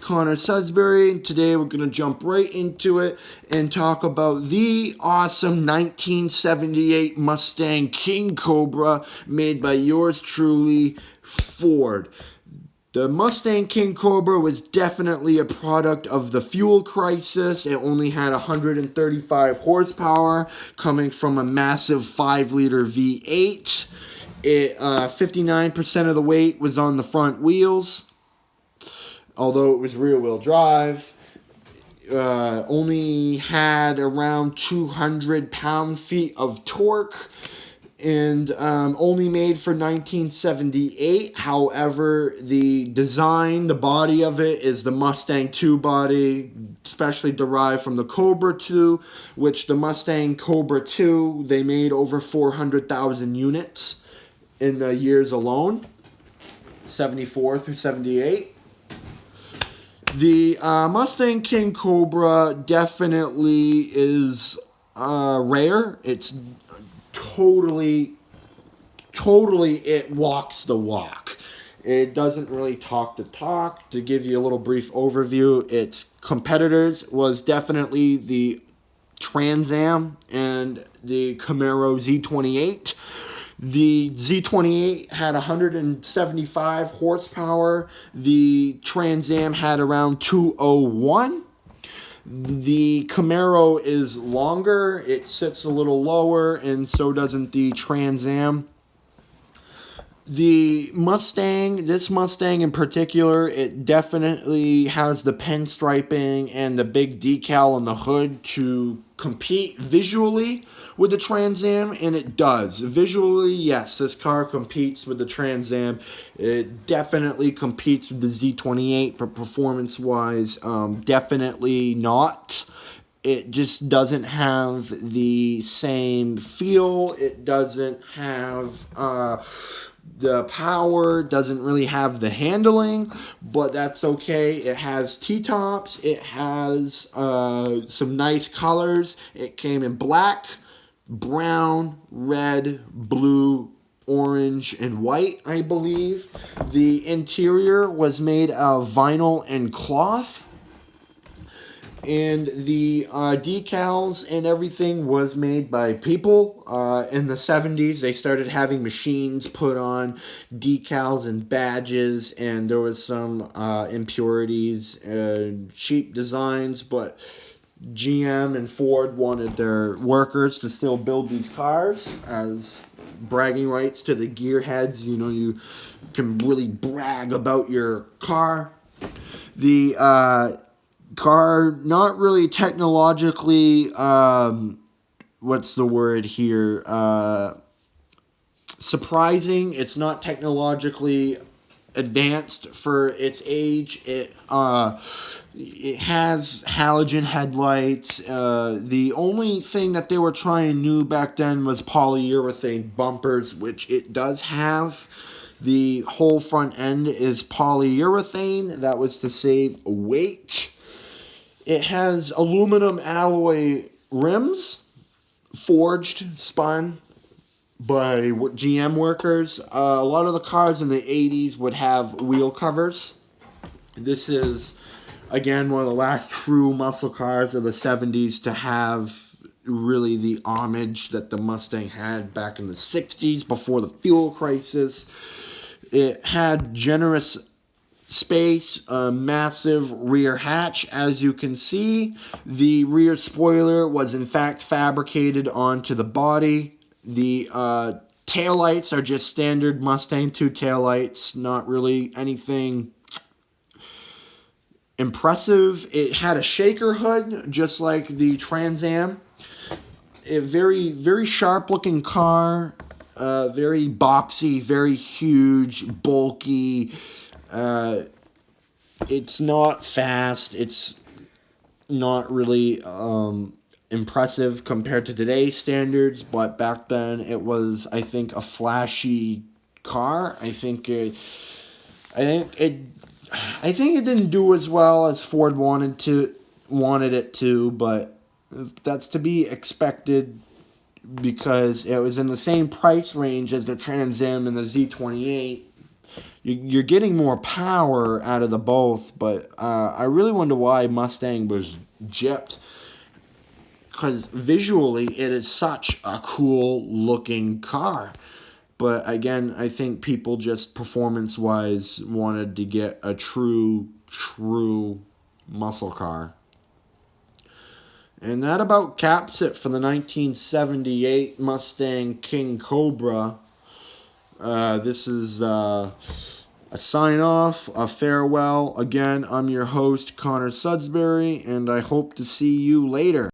Connor Sudbury. Today we're going to jump right into it and talk about the awesome 1978 Mustang King Cobra made by yours truly, Ford. The Mustang King Cobra was definitely a product of the fuel crisis. It only had 135 horsepower coming from a massive 5-liter V8. 59% of the weight was on the front wheels, although it was rear-wheel drive. Only had around 200 pound-feet of torque, and only made for 1978. However, the design, the body of it is the Mustang 2 body, especially derived from the Cobra 2, which the Mustang Cobra 2, they made over 400,000 units in the years alone, 74 through 78. The Mustang King Cobra definitely is rare. It's totally it walks the walk. It doesn't really talk the talk. To give you a little brief overview, its competitors was definitely the Trans Am and the Camaro Z28. The Z28 had 175 horsepower. The Trans Am had around 201. The Camaro is longer, it sits a little lower, and so doesn't the Trans Am. The Mustang, this Mustang in particular, it definitely has the pinstriping and the big decal on the hood to compete visually with the Trans Am, and it does. Visually, yes, this car competes with the Trans Am. It definitely competes with the Z28, but performance-wise, definitely not. It just doesn't have the same feel. It doesn't have the power, doesn't really have the handling, but that's okay. It has T-tops. It has some nice colors. It came in black, brown, red, blue, orange, and white, I believe. The interior was made of vinyl and cloth. And the decals and everything was made by people. In the 70s, they started having machines put on decals and badges, and there was some impurities and cheap designs, but GM and Ford wanted their workers to still build these cars as bragging rights to the gearheads. You know, you can really brag about your car. The car, not really technologically, what's the word here? Surprising. It's not technologically advanced for its age. It has halogen headlights. The only thing that they were trying new back then was polyurethane bumpers, which it does have. The whole front end is polyurethane. That was to save weight. It has aluminum alloy rims, forged, spun by GM workers. A lot of the cars in the 80s would have wheel covers. This is, again, one of the last true muscle cars of the 70s to have really the homage that the Mustang had back in the 60s before the fuel crisis. It had generous space, a massive rear hatch. As you can see, the rear spoiler was in fact fabricated onto the body. The taillights are just standard Mustang 2 taillights, not really anything impressive. It had a shaker hood, just like the Trans Am. A very, very sharp looking car, very boxy, very huge, bulky. It's not fast. It's not really impressive compared to today's standards, but back then it was, I think, a flashy car. I think it didn't do as well as Ford wanted it to, but that's to be expected because it was in the same price range as the Trans Am and the Z28. you're getting more power out of the both, but I really wonder why Mustang was gypped, because visually it is such a cool looking car. But again, I think people just performance-wise wanted to get a true muscle car. And that about caps it for the 1978 Mustang King Cobra. This is a sign-off, a farewell. Again, I'm your host, Connor Sudsbury, and I hope to see you later.